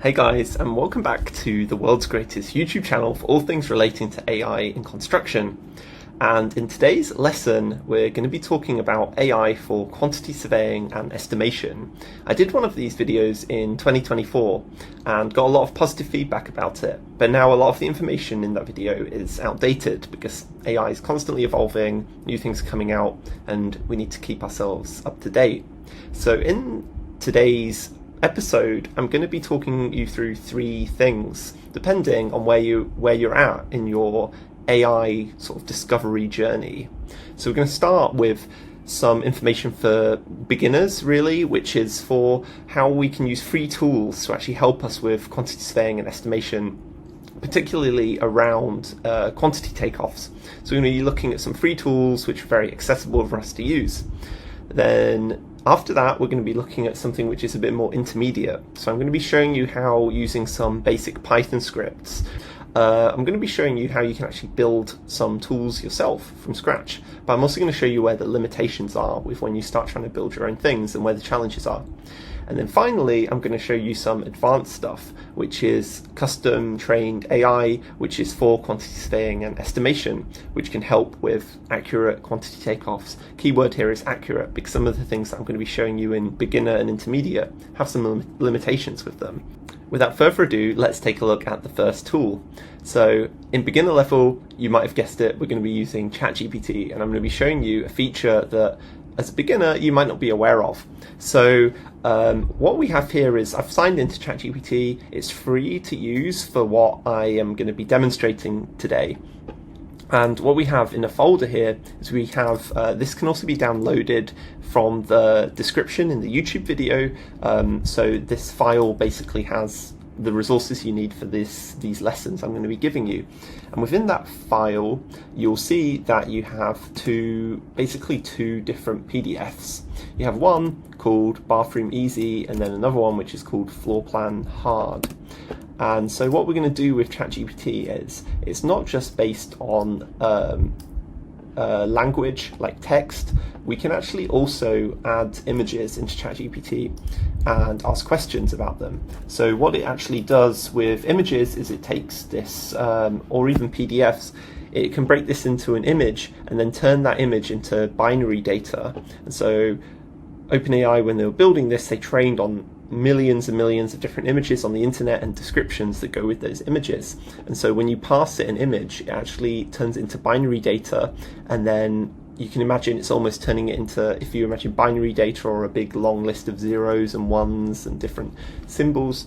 Hey guys, and welcome back to the world's greatest YouTube channel for all things relating to AI in construction. And in today's lesson, we're going to be talking about AI for quantity surveying and estimation. I did one of these videos in 2024 and got a lot of positive feedback about it, but now a lot of the information in that video is outdated because AI is constantly evolving, new things are coming out, and we need to keep ourselves up to date. So in today's episode, I'm going to be talking you through three things, depending on where you're at in your AI sort of discovery journey. So we're going to start with some information for beginners, really, which is for how we can use free tools to actually help us with quantity surveying and estimation, particularly around quantity takeoffs. So we're going to be looking at some free tools which are very accessible for us to use. Then after that, we're going to be looking at something which is a bit more intermediate. So I'm going to be showing you how, using some basic Python scripts, I'm going to be showing you how you can actually build some tools yourself from scratch. But I'm also going to show you where the limitations are with when you start trying to build your own things and where the challenges are. And then finally, I'm going to show you some advanced stuff, which is custom trained AI, which is for quantity surveying and estimation, which can help with accurate quantity takeoffs. Keyword here is accurate, because some of the things that I'm going to be showing you in beginner and intermediate have some limitations with them. Without further ado, let's take a look at the first tool. So in beginner level, you might have guessed it, we're going to be using ChatGPT, and I'm going to be showing you a feature that as a beginner you might not be aware of. So what we have here is I've signed into ChatGPT. It's free to use for what I am going to be demonstrating today. And what we have in a folder here is we have, this can also be downloaded from the description in the YouTube video. So this file basically has the resources you need for these lessons I'm going to be giving you. And within that file, you'll see that you have basically two different PDFs. You have one called Bathroom Easy, and then another one which is called Floor Plan Hard. And so what we're going to do with ChatGPT is it's not just based on language like text. We can actually also add images into ChatGPT and ask questions about them. So what it actually does with images is it takes this, or even PDFs, it can break this into an image and then turn that image into binary data. And so OpenAI, when they were building this, they trained on millions and millions of different images on the internet and descriptions that go with those images. And so when you pass it an image, it actually turns into binary data, and then you can imagine it's almost turning it into, if you imagine binary data or a big long list of zeros and ones and different symbols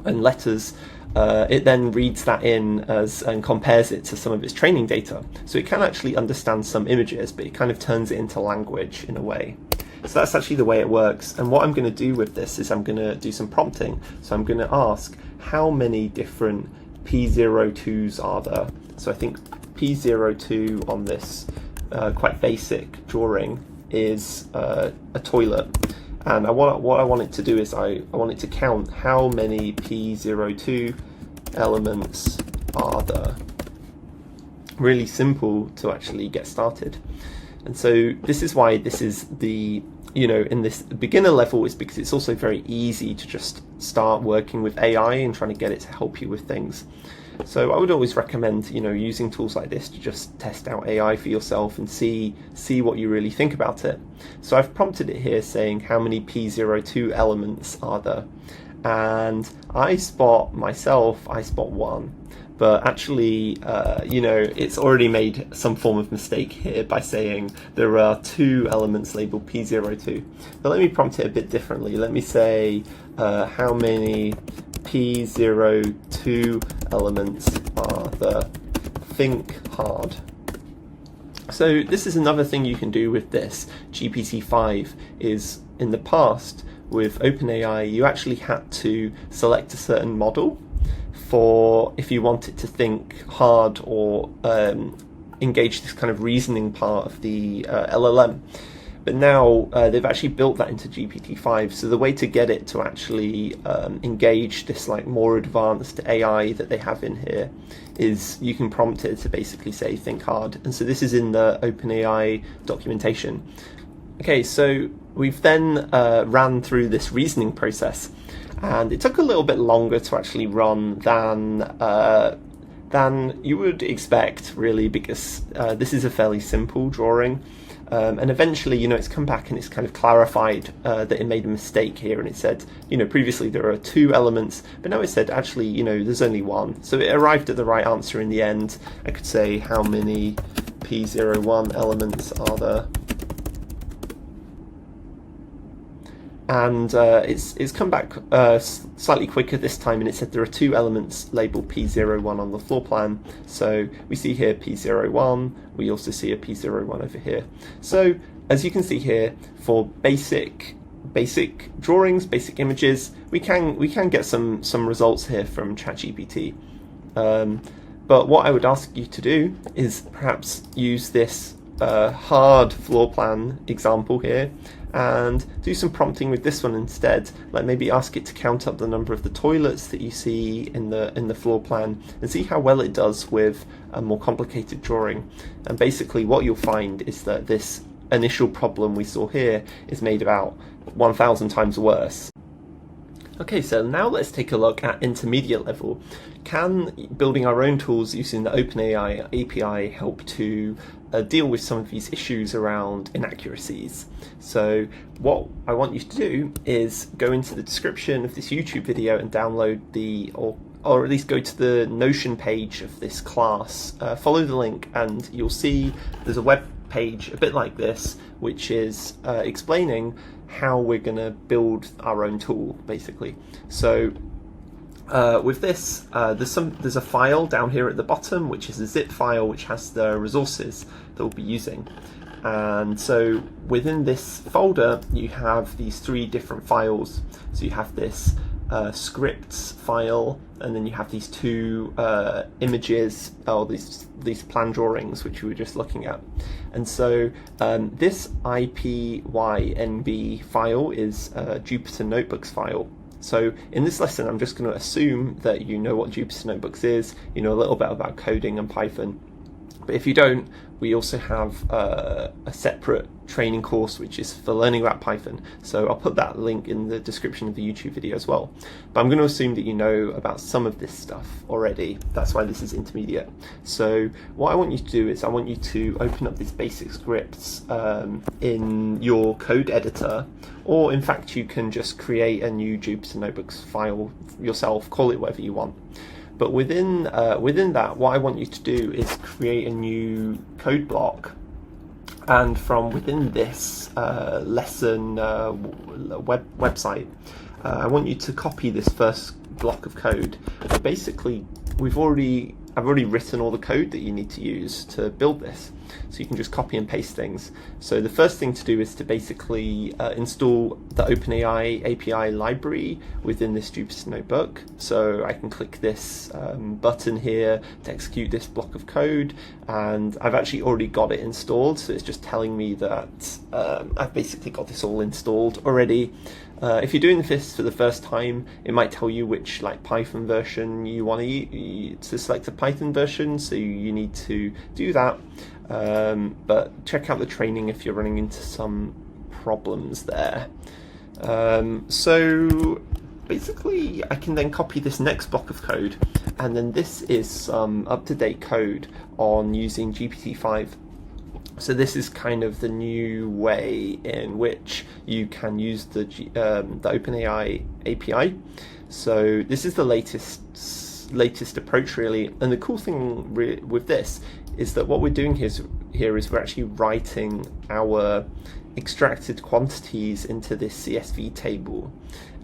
and letters, it then reads that in and compares it to some of its training data. So it can actually understand some images, but it kind of turns it into language in a way. So that's actually the way it works. And what I'm going to do with this is I'm going to do some prompting. So I'm going to ask, how many different P02s are there? So I think P02 on this quite basic drawing is a toilet. And what I want it to do is I want it to count how many P02 elements are there. Really simple to actually get started. And so this is why this is the, in this beginner level, is because it's also very easy to just start working with AI and trying to get it to help you with things. So I would always recommend, using tools like this to just test out AI for yourself and see what you really think about it. So I've prompted it here saying how many P02 elements are there. And I spot one. But actually, it's already made some form of mistake here by saying there are two elements labeled P02. But let me prompt it a bit differently. Let me say, how many P02 elements are there? Think hard. So this is another thing you can do with this GPT-5 is, in the past with OpenAI, you actually had to select a certain model for if you want it to think hard or engage this kind of reasoning part of the LLM. But now they've actually built that into GPT-5. So the way to get it to actually engage this like more advanced AI that they have in here is you can prompt it to basically say think hard. And so this is in the OpenAI documentation. Okay, so we've then ran through this reasoning process. and it took a little bit longer to actually run than you would expect, really, because this is a fairly simple drawing. And eventually, it's come back and it's kind of clarified that it made a mistake here, and it said, previously there are 2 elements, but now it said actually, there's only 1. So it arrived at the right answer in the end. I could say, how many P01 elements are there? And it's come back slightly quicker this time, and it said there are 2 elements labelled P01 on the floor plan. So we see here P01, we also see a P01 over here. So as you can see here, for basic drawings, basic images, we can get some results here from ChatGPT. But what I would ask you to do is perhaps use this hard floor plan example here and do some prompting with this one instead. Like maybe ask it to count up the number of the toilets that you see in the floor plan and see how well it does with a more complicated drawing. And basically what you'll find is that this initial problem we saw here is made about 1,000 times worse. Okay, so now let's take a look at intermediate level. Can building our own tools using the OpenAI API help to deal with some of these issues around inaccuracies? So what I want you to do is go into the description of this YouTube video and download or at least go to the Notion page of this class, follow the link, and you'll see there's a web page a bit like this, which is explaining how we're going to build our own tool, basically. So with this, there's a file down here at the bottom, which is a zip file which has the resources that we'll be using. And so within this folder, you have these 3 different files. So you have this scripts file, and then you have these 2 images, or these plan drawings, which we were just looking at. And so this IPYNB file is a Jupyter Notebooks file. So in this lesson, I'm just going to assume that you know what Jupyter Notebooks is, you know a little bit about coding and Python. But if you don't, we also have a separate training course which is for learning about Python. So I'll put that link in the description of the YouTube video as well. But I'm going to assume that you know about some of this stuff already. That's why this is intermediate. So what I want you to do is I want you to open up these basic scripts in your code editor, or in fact you can just create a new Jupyter Notebooks file yourself, call it whatever you want. But within that, what I want you to do is create a new code block, and from within this lesson website, I want you to copy this first block of code. So basically, I've already written all the code that you need to use to build this, so you can just copy and paste things. So the first thing to do is to basically install the OpenAI API library within this Jupyter Notebook. So I can click this button here to execute this block of code, and I've actually already got it installed, so it's just telling me that I've basically got this all installed already. If you're doing this for the first time, it might tell you which Python version you want to select a Python version, so you need to do that. But check out the training if you're running into some problems there. So basically, I can then copy this next block of code, and then this is some up-to-date code on using GPT-5. So this is kind of the new way in which you can use the OpenAI API. So this is the latest approach, really. And the cool thing with this is that what we're doing here is we're actually writing our extracted quantities into this CSV table.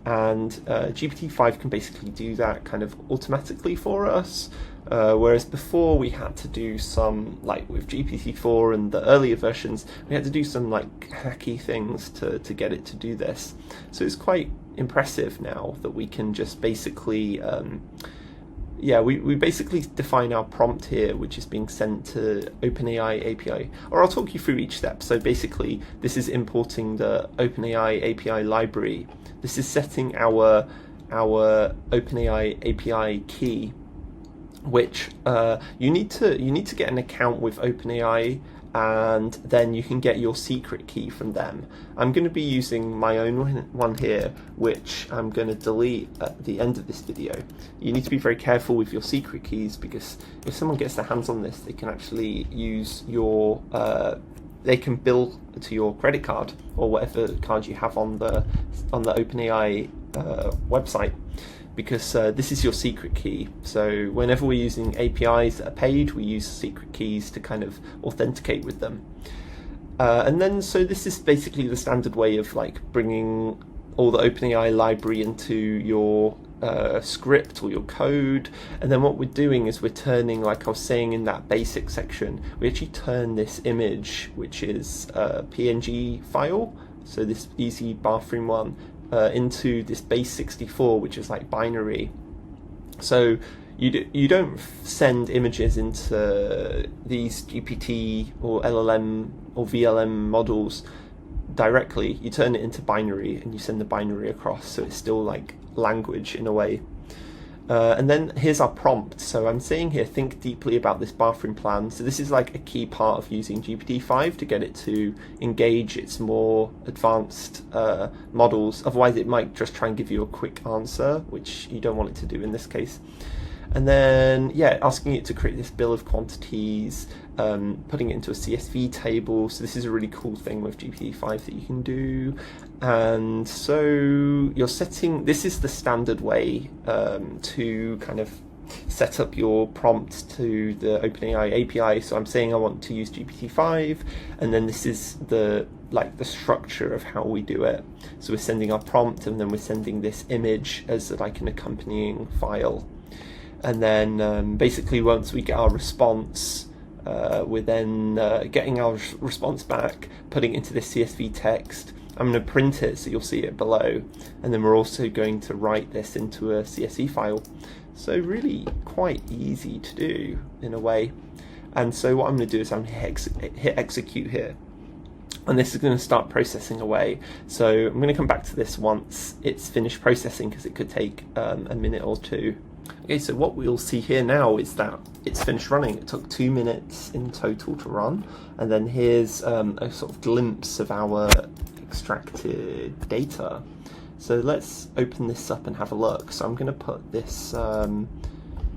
And GPT-5 can basically do that kind of automatically for us, whereas before we had to do some, with GPT-4 and the earlier versions, we had to do some hacky things to get it to do this. So it's quite impressive now that we can just basically we basically define our prompt here, which is being sent to OpenAI API. Or I'll talk you through each step. So basically, this is importing the OpenAI API library. This is setting our OpenAI API key, which you need to get an account with OpenAI and then you can get your secret key from them. I'm going to be using my own one here, which I'm going to delete at the end of this video. You need to be very careful with your secret keys, because if someone gets their hands on this, they can actually use your they can bill to your credit card or whatever card you have on the OpenAI website, because this is your secret key. So whenever we're using APIs that are paid, we use secret keys to kind of authenticate with them. And then, so this is basically the standard way of like bringing all the OpenAI library into your script or your code. And then what we're doing is we're turning, like I was saying in that basic section, we actually turn this image, which is a PNG file, so this easy bathroom one, into this base 64, which is like binary. So you don't send images into these GPT or LLM or VLM models directly. You turn it into binary and you send the binary across, so it's still like language in a way. And then here's our prompt. So I'm saying here, think deeply about this bathroom plan. So this is like a key part of using GPT-5 to get it to engage its more advanced models. Otherwise it might just try and give you a quick answer, which you don't want it to do in this case. And then, yeah, asking it to create this bill of quantities, putting it into a CSV table. So this is a really cool thing with GPT-5 that you can do. And so you're setting, this is the standard way to kind of set up your prompt to the OpenAI API. So I'm saying I want to use GPT-5, and then this is the structure of how we do it. So we're sending our prompt, and then we're sending this image as like an accompanying file. And then basically once we get our response, we're then getting our response back, putting it into this CSV text. I'm going to print it so you'll see it below, and then we're also going to write this into a CSV file. So really quite easy to do in a way. And so what I'm going to do is I'm going to hit execute here, and this is going to start processing away. So I'm going to come back to this once it's finished processing, because it could take a minute or two. Okay, so what we'll see here now is that it's finished running. It took 2 minutes in total to run, and then here's a sort of glimpse of our extracted data. So let's open this up and have a look. So I'm going to put this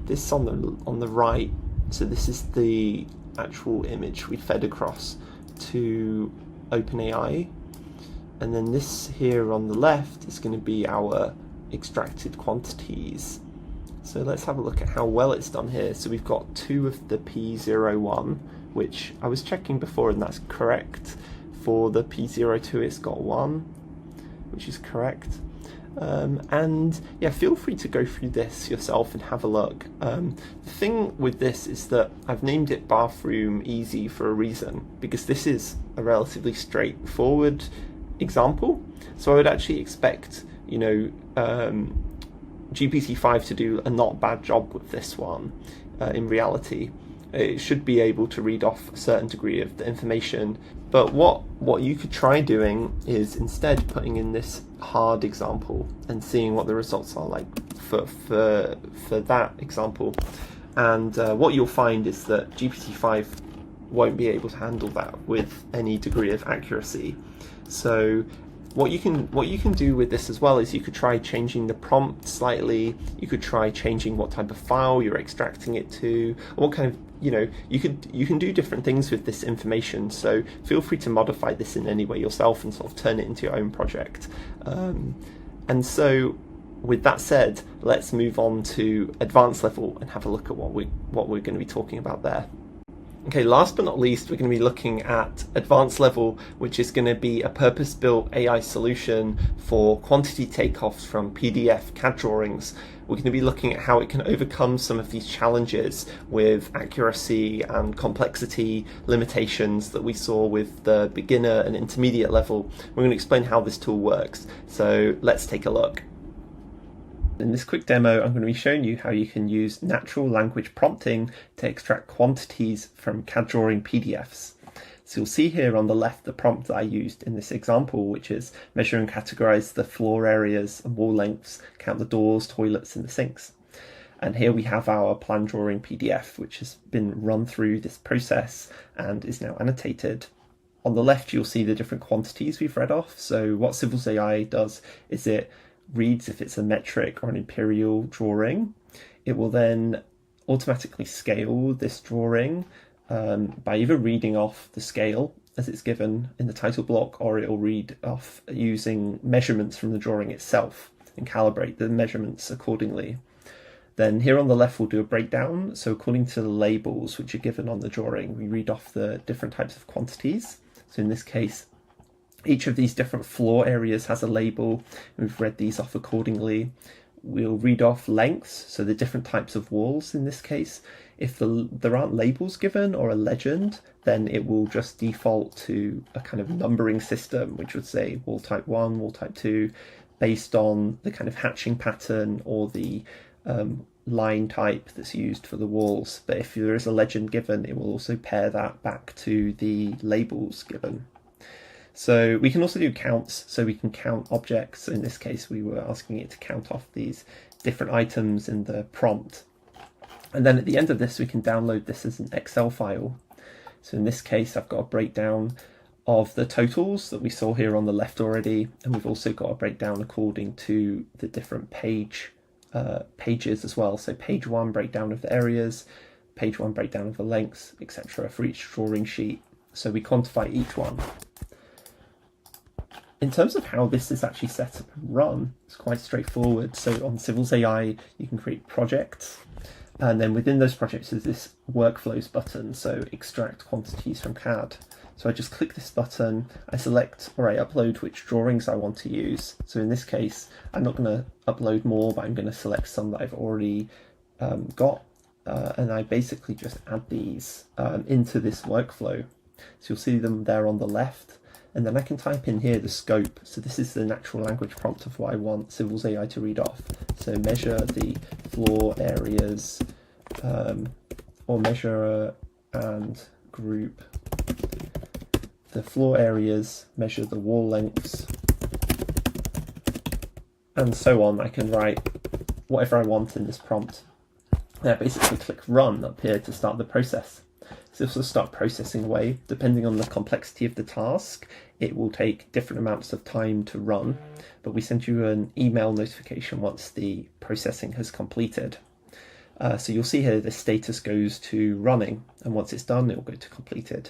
this on the right. So this is the actual image we fed across to OpenAI, and then this here on the left is going to be our extracted quantities. So let's have a look at how well it's done here. So we've got 2 of the P01, which I was checking before, and that's correct. For the P02, it's got 1, which is correct. And yeah, feel free to go through this yourself and have a look. The thing with this is that I've named it Bathroom Easy for a reason, because this is a relatively straightforward example. So I would actually expect, you know, GPT-5 to do a not bad job with this one. In reality, it should be able to read off a certain degree of the information. But what you could try doing is instead putting in this hard example and seeing what the results are like for that example. And what you'll find is that GPT-5 won't be able to handle that with any degree of accuracy. So what you can do with this as well is you could try changing the prompt slightly. You could try changing what type of file you're extracting it to, or what kind of, you know, you can do different things with this information. So feel free to modify this in any way yourself and sort of turn it into your own project. And so with that said, let's move on to advanced level and have a look at what we're going to be talking about there. Okay, last but not least, we're going to be looking at advanced level, which is going to be a purpose-built AI solution for quantity takeoffs from PDF CAD drawings. We're going to be looking at how it can overcome some of these challenges with accuracy and complexity limitations that we saw with the beginner and intermediate level. We're going to explain how this tool works. So let's take a look. In this quick demo, I'm going to be showing you how you can use natural language prompting to extract quantities from CAD drawing PDFs. So you'll see here on the left the prompt that I used in this example, which is measure and categorize the floor areas and wall lengths, count the doors, toilets and the sinks. And here we have our plan drawing PDF, which has been run through this process and is now annotated. On the left, you'll see the different quantities we've read off. So what Civils.ai does is it reads if it's a metric or an imperial drawing. It will then automatically scale this drawing by either reading off the scale as it's given in the title block, or it will read off using measurements from the drawing itself and calibrate the measurements accordingly. Then here on the left, we'll do a breakdown. So according to the labels which are given on the drawing, we read off the different types of quantities. So in this case, each of these different floor areas has a label, and we've read these off accordingly. We'll read off lengths, so the different types of walls in this case. If there aren't labels given or a legend, then it will just default to a kind of numbering system, which would say wall type 1, wall type 2, based on the kind of hatching pattern or the line type that's used for the walls. But if there is a legend given, it will also pair that back to the labels given. So we can also do counts, so we can count objects. In this case, we were asking it to count off these different items in the prompt. And then at the end of this, we can download this as an Excel file. So in this case, I've got a breakdown of the totals that we saw here on the left already, and we've also got a breakdown according to the different pages as well. So page 1 breakdown of the areas, page 1 breakdown of the lengths, etc. for each drawing sheet. So we quantify each one. In terms of how this is actually set up and run, it's quite straightforward. So on Civils.ai, you can create projects, and then within those projects there's this workflows button, so extract quantities from CAD. So I just click this button, I select or I upload which drawings I want to use. So in this case, I'm not going to upload more, but I'm going to select some that I've already got, and I basically just add these into this workflow. So you'll see them there on the left. And then I can type in here the scope. So this is the natural language prompt of what I want Civils.ai to read off. So measure the floor areas, or measure and group the floor areas, measure the wall lengths, and so on. I can write whatever I want in this prompt. And I basically click run up here to start the process. So this will start processing away. Depending on the complexity of the task, it will take different amounts of time to run, but we send you an email notification once the processing has completed. So you'll see here the status goes to running, and once it's done, it will go to completed.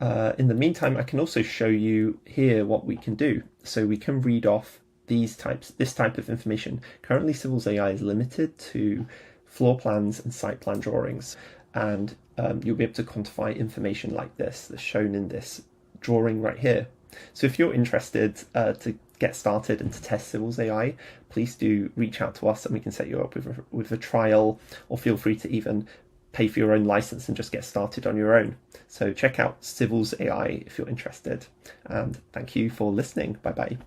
In the meantime, I can also show you here what we can do. So we can read off this type of information. Currently, Civils.ai is limited to floor plans and site plan drawings, and you'll be able to quantify information like this that's shown in this drawing right here. So if you're interested to get started and to test Civils.ai, please do reach out to us and we can set you up with a trial, or feel free to even pay for your own license and just get started on your own. So check out Civils.ai if you're interested, and thank you for listening. Bye bye.